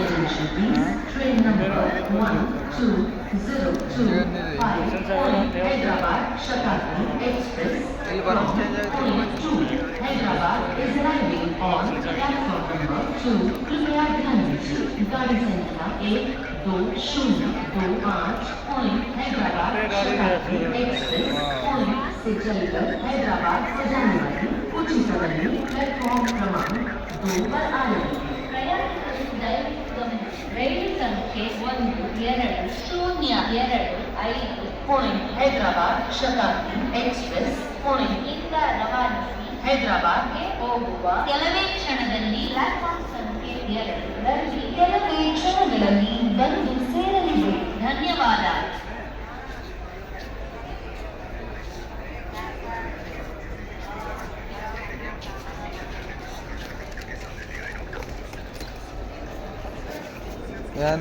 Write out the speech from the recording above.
attention please. Train number 12025 Pune Hyderabad Shatabdi Express point 2 Hyderabad is arriving on platform number 2. कृपया ध्यान दीजिए गाड़ी संख्या 1208 पॉइंट हैदराबाद शताब्दी एक्सप्रेस पॉइंट से चलकर हैदराबाद से जाने वाली उच्च सदनी प्लेटफॉर्म क्रमांक 2 पर आ रही है। ಪ್ರಯಾಣಿಕರು ದಯವಿಟ್ಟು ಗಮನಿಸಿ ರೈಲು ಸಂಖ್ಯೆ 1202 point Hyderabad Shatabdi express point ಇಂದ ರವಾನಿಸಿ ಹೈದರಾಬಾದ್ಗೆ ಹೋಗುವ ಕೆಲವೇ ಕ್ಷಣದಲ್ಲಿ ಪ್ಲಾಟ್ಫಾರ್ಮ್ ಸಂಖ್ಯೆ 2 ಕೆಲವೇ ಕ್ಷಣಗಳಲ್ಲಿ ಬಂದು ಸೇರಲಿದೆ. ಧನ್ಯವಾದ. Yan.